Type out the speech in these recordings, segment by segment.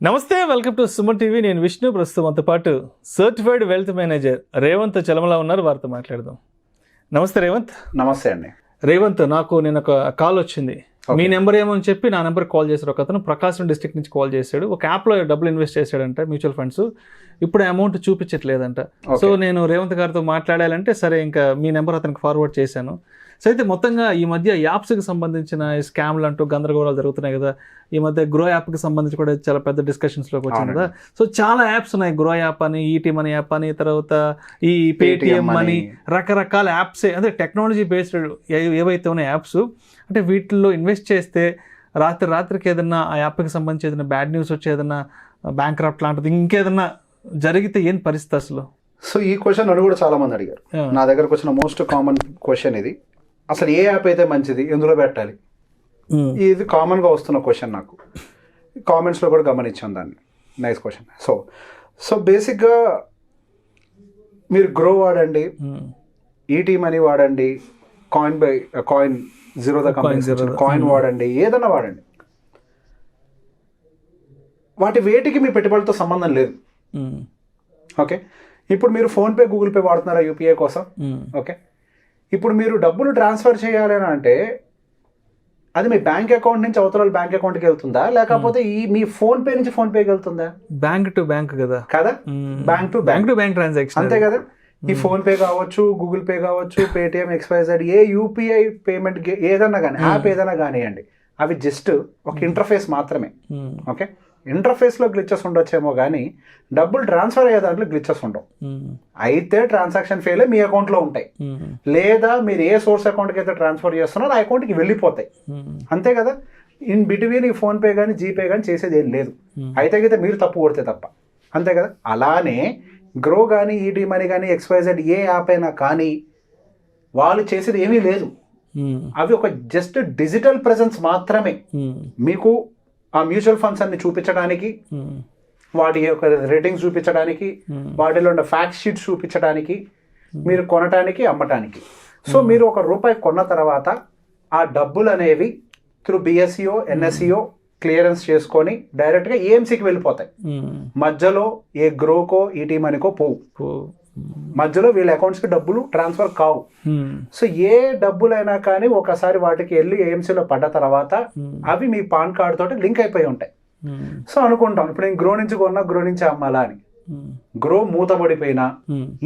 నమస్తే, welcome to Suman TV. నేను విష్ణు. ప్రస్తుతం మనతో పాటు certified wealth manager Revanth Chalamala ఉన్నారు. వారితో మాట్లాడదాం. నమస్తే రేవంత్. నమస్తే అండి. రేవంత్, నాకు నేను ఒక కాల్ వచ్చింది. మీ నెంబర్ ఏమో అని చెప్పి నా నెంబర్ కాల్ చేశారు. ఒక అతను ప్రకాశం డిస్ట్రిక్ట్ నుంచి కాల్ చేశాడు. ఒక యాప్లో డబ్బులు ఇన్వెస్ట్ చేశాడంట, మ్యూచువల్ ఫండ్స్. ఇప్పుడు అమౌంట్ చూపించట్లేదంట. సో నేను రేవంత్ గారితో మాట్లాడాలంటే సరే ఇంకా మీ నెంబర్ అతనికి ఫార్వర్డ్ చేశాను. సో అయితే మొత్తంగా ఈ మధ్య యాప్స్కి సంబంధించిన స్కామ్లు అంటూ గందరగోళాలు జరుగుతున్నాయి కదా. ఈ మధ్య గ్రో యాప్కి సంబంధించి కూడా చాలా పెద్ద డిస్కషన్స్లోకి వచ్చింది కదా. సో చాలా యాప్స్ ఉన్నాయి. గ్రో యాప్ అని, ఈటీ మనీ యాప్ అని, తర్వాత ఈ పేటిఎం అని, రకరకాల యాప్స్, అదే టెక్నాలజీ బేస్డ్ ఏవైతే ఉన్నాయి యాప్స్, అంటే వీటిల్లో ఇన్వెస్ట్ చేస్తే రాత్రికి ఏదన్నా ఆ యాప్కి సంబంధించి ఏదైనా బ్యాడ్ న్యూస్ వచ్చి ఏదైనా బ్యాంక్ క్రప్ట్ లాంటిది ఇంకేదన్నా జరిగితే ఏం పరిస్థితి అసలు? సో ఈ క్వశ్చన్ నన్ను కూడా చాలా మంది అడిగారు. నా దగ్గరకు వచ్చిన మోస్ట్ కామన్ క్వశ్చన్ ఇది. అసలు ఏ యాప్ అయితే మంచిది, ఎందులో పెట్టాలి? ఇది కామన్గా వస్తున్న క్వశ్చన్. నాకు కామెంట్స్లో కూడా గమనించాను దాన్ని. Nice question. సో బేసిక్గా మీరు గ్రో వాడండి, ఈటీ మనీ వాడండి, coin zero the company coin వాడండి, ఏదన్నా వాడండి. వాటి వేటికి మీ పెట్టుబడితో సంబంధం లేదు. ఓకే, ఇప్పుడు మీరు ఫోన్పే, గూగుల్ పే వాడుతున్నారా యూపీఐ కోసం? ఓకే, ఇప్పుడు మీరు డబ్బులు ట్రాన్స్ఫర్ చేయాలని అంటే అది మీ బ్యాంక్ అకౌంట్ నుంచి అవతల బ్యాంక్ అకౌంట్కి వెళ్తుందా, లేకపోతే ఈ మీ ఫోన్పే నుంచి ఫోన్పేకి వెళ్తుందా? బ్యాంక్ టు బ్యాంక్ కదా. బ్యాంక్ టు బ్యాంక్ ట్రాన్సాక్షన్ అంతే కదా. ఈ ఫోన్పే కావచ్చు, గూగుల్ పే కావచ్చు, పేటిఎం, XYZ, ఏ యూపీఐ పేమెంట్ ఏదన్నా కానీ, యాప్ ఏదైనా కానివ్వండి, అవి జస్ట్ ఒక ఇంటర్ఫేస్ మాత్రమే. ఓకే, ఇంటర్ఫేస్లో గ్లిచెస్ ఉండొచ్చేమో కానీ డబ్బులు ట్రాన్స్ఫర్ అయ్యే దాంట్లో గ్లిచెస్ ఉండవు. అయితే ట్రాన్సాక్షన్ ఫెయిల్ మీ అకౌంట్లో ఉంటాయి, లేదా మీరు ఏ సోర్స్ అకౌంట్కి అయితే ట్రాన్స్ఫర్ చేస్తున్నారో ఆ అకౌంట్కి వెళ్ళిపోతాయి. అంతే కదా. ఇన్ బిట్వీన్ ఈ ఫోన్పే కానీ జీపే కానీ చేసేది ఏం లేదు. అయితే మీరు తప్పు కొడితే తప్ప. అంతే కదా. అలానే గ్రో కానీ, ఈటీ మనీ కానీ, XYZ ఏ యాప్ అయినా కానీ వాళ్ళు చేసేది ఏమీ లేదు. అవి ఒక జస్ట్ డిజిటల్ ప్రెజెన్స్ మాత్రమే. మీకు ఆ మ్యూచువల్ ఫండ్స్ అన్ని చూపించడానికి, వాటి యొక్క రేటింగ్స్ చూపించడానికి, వాటిలో ఉన్న ఫ్యాక్ట్ షీట్స్ చూపించడానికి, మీరు కొనడానికి, అమ్మటానికి. సో మీరు ₹1 కొన్న తర్వాత ఆ డబ్బులు అనేవి త్రూ BSEO, NSEO క్లియరెన్స్ చేసుకొని డైరెక్ట్గా ఏఎంసీకి వెళ్ళిపోతాయి. మధ్యలో ఏ గ్రోకో, ఈటీ మనీకో పోవు. మధ్యలో వీళ్ళ అకౌంట్స్కి డబ్బులు ట్రాన్స్ఫర్ కావు. సో ఏ డబ్బులైనా కానీ ఒకసారి వాటికి వెళ్ళి ఏఎంసీలో పడ్డ తర్వాత అవి మీ పాన్ కార్డ్ తోటి లింక్ అయిపోయి ఉంటాయి. సో అనుకుంటాం ఇప్పుడు నేను గ్రో నుంచి కొన్నా, గ్రో నుంచి అమ్మాలా అని. గ్రో మూతపడిపోయినా,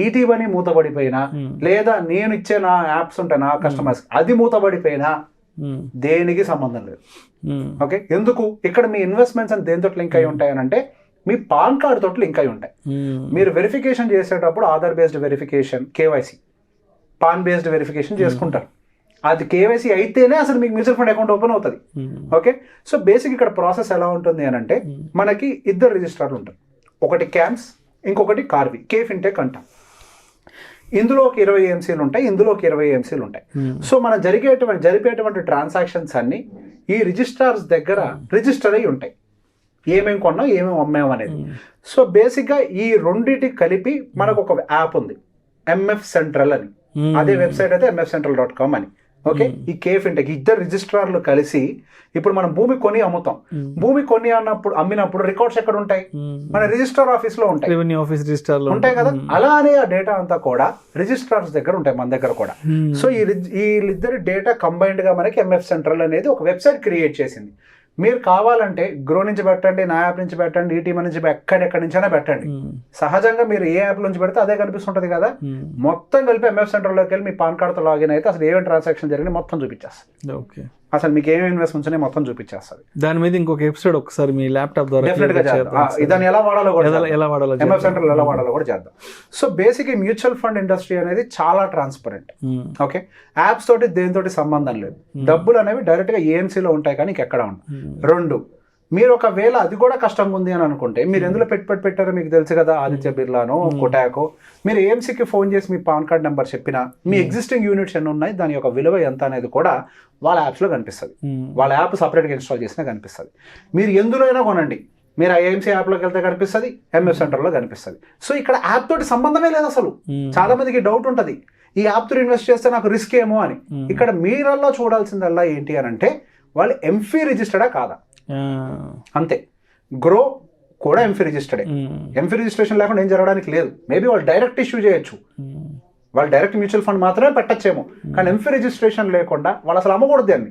ఈటీ మనీ మూతపడిపోయినా, లేదా నేను ఇచ్చే నా యాప్స్ ఉంటాయి నా కస్టమర్స్, అది మూతపడిపోయినా దేనికి సంబంధం లేదు. ఓకే, ఎందుకు? ఇక్కడ మీ ఇన్వెస్ట్మెంట్స్ అని దేనితో లింక్ అయి ఉంటాయని అంటే మీ పాన్ కార్డ్ తోటి లింక్ అయి ఉంటాయి. మీరు వెరిఫికేషన్ చేసేటప్పుడు Aadhaar based verification, KYC, pan based verification చేసుకుంటారు. అది కేవైసీ అయితేనే అసలు మీకు మ్యూచువల్ ఫండ్ అకౌంట్ ఓపెన్ అవుతుంది. ఓకే, సో బేసిక్ ఇక్కడ ప్రాసెస్ ఎలా ఉంటుంది అని అంటే మనకి 2 రిజిస్ట్రార్లు ఉంటాయి. ఒకటి క్యామ్స్, ఇంకొకటి కార్వి, కేఫిన్టెక్ అంటాం. ఇందులో ఒక 20 EMCలు ఉంటాయి, ఇందులో ఒక 20 EMCలు ఉంటాయి. సో మనం జరిపేటువంటి ట్రాన్సాక్షన్స్ అన్ని ఈ రిజిస్ట్రార్స్ దగ్గర రిజిస్టర్ అయి ఉంటాయి. ఏమేమి కొన్నాం, ఏమేమి అమ్మాం అనేది. సో బేసిక్గా ఈ రెండింటికి కలిపి మనకు ఒక యాప్ ఉంది, MF Central అని. అదే వెబ్సైట్ అయితే mfcentral.com అని. ఓకే, ఈ కేఫిన్టెక్ 2 రిజిస్ట్రార్లు కలిసి ఇప్పుడు మనం భూమి కొని అమ్ముతాం. భూమి కొని అమ్మినప్పుడు రికార్డ్స్ ఎక్కడ ఉంటాయి? మన రిజిస్టర్ ఆఫీస్ లో ఉంటాయి, రెవెన్యూ ఆఫీస్ రిజిస్టర్ ఉంటాయి కదా. అలానే ఆ డేటా అంతా కూడా రిజిస్ట్రార్స్ దగ్గర ఉంటాయి, మన దగ్గర కూడా. సో వీళ్ళిద్దరి డేటా కంబైన్డ్ గా మనకి MF Central అనేది ఒక వెబ్సైట్ క్రియేట్ చేసింది. మీరు కావాలంటే గ్రో నుంచి పెట్టండి, నా యాప్ నుంచి పెట్టండి, ఈటీ మనీ నుంచి ఎక్కడి నుంచైనా పెట్టండి. సహజంగా మీరు ఏ యాప్ నుంచి పెడితే అదే కనిపిస్తుంటది కదా. మొత్తం కలిపి MF Centralలోకి వెళ్ళి మీ పాన్ కార్డ్తో లాగిన్ అయితే అసలు ఏమేమి ట్రాన్సాక్షన్ జరిగింది మొత్తం చూపించేస్తుంది. ఓకే, అసలు మీకు ఏమేమి ఇన్వెస్ట్మెంట్స్ ఉన్నాయి మొత్తం చూపించేస్తుంది. దాని మీద ఇంకొక ఎపిసోడ్ ఒకసారి మీ ల్యాప్టాప్ ద్వారా దాన్ని ఎలా వాడాలో కూడా MF Central ఎలా వాడాలో కూడా చేద్దాం. సో బేసిక్ ఈ మ్యూచువల్ ఫండ్ ఇండస్ట్రీ అనేది చాలా ట్రాన్స్పరెంట్. ఓకే, యాప్స్ తోటి దేనితోటి సంబంధం లేదు. డబ్బులు అనేవి డైరెక్ట్ గా ఏఎంసీలో ఉంటాయి కానీ ఇంకెక్కడ ఉండవు. 2, మీరు ఒకవేళ అది కూడా కష్టంగా ఉంది అని అనుకుంటే మీరు ఎందులో పెట్టారో మీకు తెలుసు కదా, ఆదిత్య బిర్లానో, కొటాకో. మీరు ఏఎంసీకి ఫోన్ చేసి మీ పాన్ కార్డ్ నెంబర్ చెప్పినా మీ ఎగ్జిస్టింగ్ యూనిట్స్ ఎన్ని ఉన్నాయి, దాని యొక్క విలువ ఎంత అనేది కూడా వాళ్ళ యాప్స్లో కనిపిస్తుంది. వాళ్ళ యాప్ సపరేట్గా ఇన్స్టాల్ చేసినా కనిపిస్తుంది. మీరు ఎందులో అయినా కొనండి, మీరు ఐఎంసీ యాప్లోకి వెళ్తే కనిపిస్తుంది, MF Centralలో కనిపిస్తుంది. సో ఇక్కడ యాప్ తోటి సంబంధమే లేదు అసలు. చాలా మందికి డౌట్ ఉంటుంది, ఈ యాప్ తో ఇన్వెస్ట్ చేస్తే నాకు రిస్క్ ఏమో అని. ఇక్కడ మీరల్లా చూడాల్సిందల్లా ఏంటి అని అంటే వాళ్ళు ఎంఫీ రిజిస్టర్డా కాదా అంతే. గ్రో కూడా ఎంఫీ రిజిస్టర్డే. ఎంఫీ రిజిస్ట్రేషన్ లేకుండా ఏం జరగడానికి లేదు. మేబీ వాళ్ళు డైరెక్ట్ ఇష్యూ చేయొచ్చు, వాళ్ళు డైరెక్ట్ మ్యూచువల్ ఫండ్ మాత్రమే పెట్టచ్చేమో, కానీ ఎంఫీ రిజిస్ట్రేషన్ లేకుండా వాళ్ళు అసలు అమ్మకూడదు దాన్ని.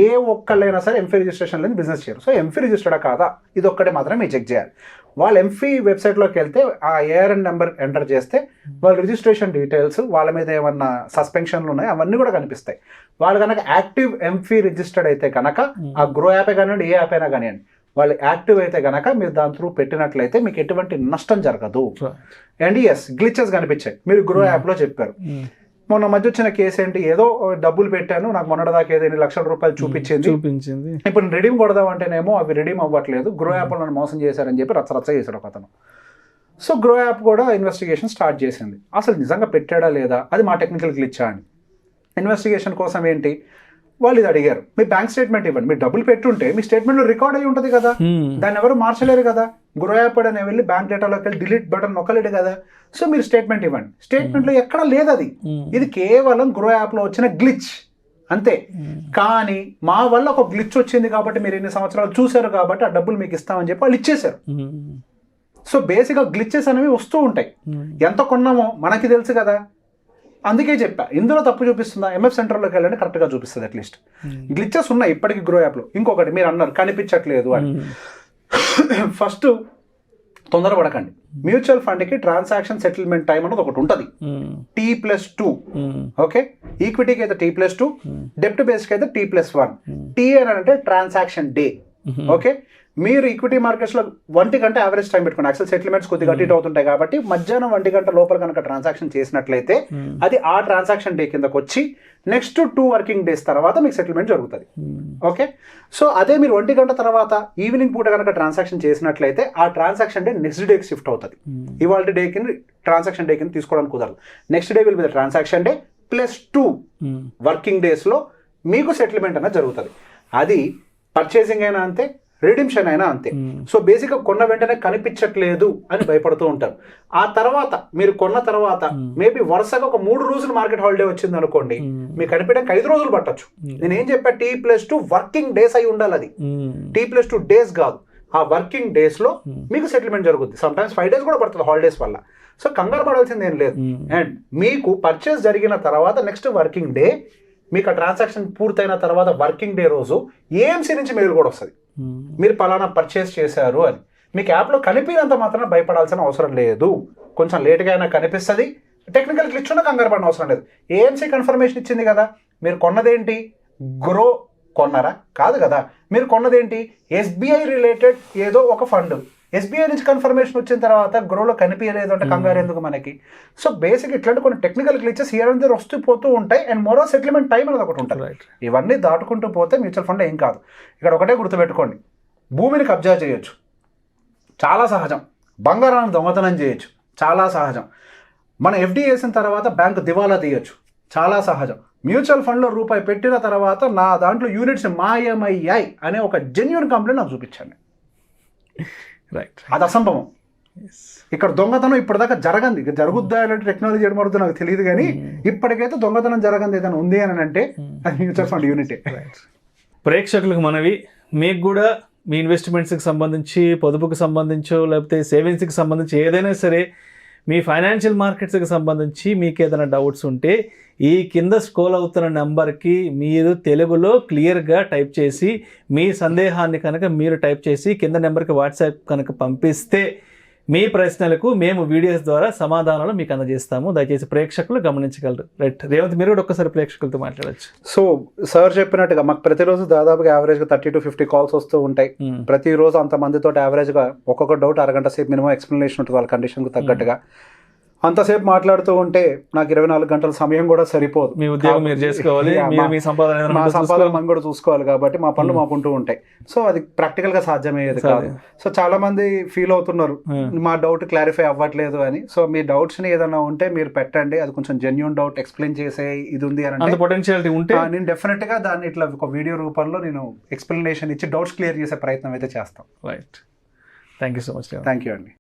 ఏ ఒక్కళ్ళైనా సరే ఎంఫీ రిజిస్ట్రేషన్ లేని బిజినెస్ చేయరు. సో ఎంఫీ రిజిస్టర్డా కాదా ఇది ఒక్కటే మాత్రమే మీరు చెక్ చేయాలి. వాళ్ళు ఎంఫీ వెబ్సైట్లోకి వెళ్తే ఆ ఏఆర్ఎన్ నెంబర్ ఎంటర్ చేస్తే వాళ్ళ రిజిస్ట్రేషన్ డీటెయిల్స్, వాళ్ళ మీద ఏమన్నా సస్పెన్షన్లు ఉన్నాయి అవన్నీ కూడా కనిపిస్తాయి. వాళ్ళు కనుక యాక్టివ్ ఎంఫీ రిజిస్టర్డ్ అయితే కనుక ఆ గ్రో యాపే కానివ్వండి, ఏ యాప్ అయినా కానివ్వండి, వాళ్ళు యాక్టివ్ అయితే కనుక మీరు దాని త్రూ పెట్టినట్లయితే మీకు ఎటువంటి నష్టం జరగదు. అండ్ గ్లిచెస్ కనిపించాయి. మీరు గ్రో యాప్లో చెప్పారు. మొన్న మధ్య వచ్చిన కేసు ఏంటి, ఏదో డబ్బులు పెట్టాను నాకు మొన్నటిదాకా ఏదో 8 లక్షల రూపాయలు చూపించింది. ఇప్పుడు రిడీమ్ కొడదాం అంటేనేమో అవి రిడీమ్ అవ్వట్లేదు, గ్రో యాప్ నన్ను మోసం చేశారని చెప్పి రచ్చ చేశాడు ఒక అతను. సో గ్రో యాప్ కూడా ఇన్వెస్టిగేషన్ స్టార్ట్ చేసింది. అసలు నిజంగా పెట్టాడా లేదా, అది మా టెక్నికల్ గ్లిచ్చా అని. ఇన్వెస్టిగేషన్ కోసం ఏంటి వాళ్ళు ఇది అడిగారు, మీ బ్యాంక్ స్టేట్మెంట్ ఇవ్వండి. మీరు డబ్బులు పెట్టుంటే మీ స్టేట్మెంట్ లో రికార్డ్ అయి ఉంటుంది కదా, దాన్ని ఎవరు మార్చలేరు కదా. గ్రో యాప్ అని వెళ్ళి బ్యాంక్ డేటాలోకి వెళ్ళి డిలీట్ బటన్ నొక్కలేడు కదా. సో మీరు స్టేట్మెంట్ ఇవ్వండి. స్టేట్మెంట్ లో ఎక్కడ లేదు అది, ఇది కేవలం గ్రో యాప్ లో వచ్చిన గ్లిచ్ అంతే. కానీ మా వల్ల ఒక గ్లిచ్ వచ్చింది కాబట్టి మీరు ఎన్ని సంవత్సరాలు చూశారు కాబట్టి ఆ డబ్బులు మీకు ఇస్తామని చెప్పి వాళ్ళు ఇచ్చేశారు. సో బేసిక్గా గ్లిచెస్ అనేవి వస్తూ ఉంటాయి. ఎంత కొన్నామో మనకి తెలుసు కదా. అందుకే చెప్పా, ఇందులో తప్పు చూపిస్తుందా, ఎంఎఫ్ సెంటర్లోకి వెళ్ళండి కరెక్ట్గా చూపిస్తుంది. అట్లీస్ట్ గ్లిచెస్ ఉన్నాయి ఇప్పటికీ గ్రో యాప్లో. ఇంకొకటి మీరు అన్నారు కనిపించట్లేదు అని. ఫస్ట్ తొందరపడకండి. మ్యూచువల్ ఫండ్కి ట్రాన్సాక్షన్ సెటిల్మెంట్ టైం అనేది ఒకటి ఉంటుంది, T+2. ఓకే, ఈక్విటీకి అయితే T+2, డెప్ట్ బేస్కి అయితే T+1. T అని అంటే ట్రాన్సాక్షన్ డే. ఓకే, మీరు ఈక్విటీ మార్కెట్స్లో 1 గంట యావరేజ్ టైం పెట్టుకోండి. యాక్చువల్ సెటిల్మెంట్స్ కొద్దిగా అటు ఇటు అవుతుంటాయి కాబట్టి మధ్యాహ్నం 1 గంట లోపల కనుక ట్రాన్సాక్షన్ చేసినట్లయితే అది ఆ ట్రాన్సాక్షన్ డే కిందకు వచ్చి నెక్స్ట్ 2 వర్కింగ్ డేస్ తర్వాత మీకు సెటిల్మెంట్ జరుగుతుంది. ఓకే, సో అదే మీరు 1 గంట తర్వాత ఈవినింగ్ పూట కనుక ట్రాన్సాక్షన్ చేసినట్లయితే ఆ ట్రాన్సాక్షన్ డే నెక్స్ట్ డేకి షిఫ్ట్ అవుతుంది. ఇవాళ డే కింద ట్రాన్సాక్షన్ డే కింద తీసుకోవడానికి కుదరదు. Next day will be the transaction day +2 working డేస్లో మీకు సెటిల్మెంట్ అనేది జరుగుతుంది. అది పర్చేసింగ్ అయినా అంతే, రిడిమ్షన్ అయినా అంతే. సో బేసిక్గా కొన్న వెంటనే కనిపించట్లేదు అని భయపడుతూ ఉంటారు. ఆ తర్వాత మీరు కొన్న తర్వాత మేబీ వరుసగా ఒక 3 రోజులు మార్కెట్ హాలిడే వచ్చింది అనుకోండి, మీకు కనిపించడానికి 5 రోజులు పట్టొచ్చు. నేను ఏం చెప్పా, T+2 వర్కింగ్ డేస్ అయి ఉండాలి. అది T+2 డేస్ కాదు, ఆ వర్కింగ్ డేస్ లో మీకు సెటిల్మెంట్ జరుగుతుంది. సమ్ టైమ్స్ 5 డేస్ కూడా పడుతుంది హాలిడేస్ వల్ల. సో కంగారు పడాల్సింది ఏం లేదు. అండ్ మీకు పర్చేస్ జరిగిన తర్వాత నెక్స్ట్ వర్కింగ్ డే, మీకు ఆ ట్రాన్సాక్షన్ పూర్తయిన తర్వాత వర్కింగ్ డే రోజు ఏఎంసీ నుంచి మెయిల్ కూడా వస్తుంది, మీరు పలానా పర్చేస్ చేశారు అని. మీకు యాప్లో కనిపినంత మాత్రం భయపడాల్సిన అవసరం లేదు. కొంచెం లేట్గా అయినా కనిపిస్తుంది, టెక్నికల్ గ్లిచ్ ఉన్న కంగారు పడిన అవసరం లేదు. ఏఎంసీ కన్ఫర్మేషన్ ఇచ్చింది కదా. మీరు కొన్నదేంటి, గ్రో కొన్నారా? కాదు కదా. మీరు కొన్నదేంటి, ఎస్బీఐ రిలేటెడ్ ఏదో ఒక ఫండ్. ఎస్బీఐ నుంచి కన్ఫర్మేషన్ వచ్చిన తర్వాత గ్రోలో కనిపించలేదు అంటే కంగారు ఎందుకు మనకి? సో బేసిక్ ఇట్లాంటి కొన్ని technical glitches here and there వస్తూ పోతూ ఉంటాయి. అండ్ మరో సెటిల్మెంట్ టైం అనేది ఒకటి ఉంటుంది. ఇవన్నీ దాటుకుంటూ పోతే మ్యూచువల్ ఫండ్ ఏం కాదు. ఇక్కడ ఒకటే గుర్తుపెట్టుకోండి, భూమిని కబ్జా చేయొచ్చు, చాలా సహజం. బంగారాన్ని దొంగతనం చేయొచ్చు, చాలా సహజం. మన ఎఫ్డీ వేసిన తర్వాత బ్యాంకు దివాలా తీయొచ్చు, చాలా సహజం. మ్యూచువల్ ఫండ్లో రూపాయి పెట్టిన తర్వాత నా దాంట్లో యూనిట్స్ మాయమయ్యాయి అనే ఒక జెన్యూన్ కంప్లైంట్ నాకు చూపించండి. రైట్, అది అసంభవం. ఇక్కడ దొంగతనం ఇప్పటిదాకా జరగంది, జరుగుద్దా అంటే టెక్నాలజీ ఎడమరుద్దో నాకు తెలియదు, కానీ ఇప్పటికైతే దొంగతనం జరగంది ఏదైనా ఉంది అని అంటే అది మ్యూచువల్ ఫండ్ యూనిటే. ప్రేక్షకులకు మనవి, మీకు కూడా మీ ఇన్వెస్ట్మెంట్స్కి సంబంధించి, పొదుపుకు సంబంధించో లేకపోతే సేవింగ్స్కి సంబంధించి ఏదైనా సరే మీ ఫైనాన్షియల్ మార్కెట్స్కి సంబంధించి మీకు ఏదైనా డౌట్స్ ఉంటే ఈ కింద స్క్రోల్ అవుతున్న నెంబర్కి మీరు తెలుగులో క్లియర్గా టైప్ చేసి మీ సందేహాన్ని కనుక మీరు టైప్ చేసి కింద నెంబర్కి వాట్సాప్ కనుక పంపిస్తే మీ ప్రశ్నలకు మేము వీడియోస్ ద్వారా సమాధానాలు మీకు అందజేస్తాము. దయచేసి ప్రేక్షకులు గమనించగలరు. రైట్ రేవంత్, మీరు కూడా ఒక్కసారి ప్రేక్షకులతో మాట్లాడచ్చు. సో సార్ చెప్పినట్టుగా మాకు ప్రతిరోజు దాదాపుగా యావరేజ్గా 30 to 50 కాల్స్ వస్తూ ఉంటాయి. ప్రతిరోజు అంతమందితో యావరేజ్గా ఒక్కొక్క డౌట్ అరగంట సేపు మినిమం ఎక్స్ప్లెనేషన్ ఉంటుంది వాళ్ళ కండిషన్కు తగ్గట్టుగా. అంతసేపు మాట్లాడుతూ ఉంటే నాకు 24 గంటల సమయం కూడా సరిపోదు. మీ ఉద్యోగం మీరు చేసుకోవాలి, మా సంపాదన మనం కూడా చూసుకోవాలి కాబట్టి మా పనులు మాకుంటూ ఉంటాయి. సో అది ప్రాక్టికల్ గా సాధ్యమయ్యేది కాదు. సో చాలా మంది ఫీల్ అవుతున్నారు మా డౌట్ క్లారిఫై అవ్వట్లేదు అని. సో మీ డౌట్స్ ని ఏదైనా ఉంటే మీరు పెట్టండి, అది కొంచెం జెన్యూన్ డౌట్ ఎక్స్ప్లెయిన్ చేసే ఇది ఉంది అని పొటెన్షియాలిటీ ఉంటే నేను డెఫినెట్ గా దాన్ని ఇట్లా ఒక వీడియో రూపంలో నేను ఎక్స్ప్లెనేషన్ ఇచ్చి డౌట్స్ క్లియర్ చేసే ప్రయత్నం అయితే చేస్తాం. Right, thank you so much. Thank you అండి.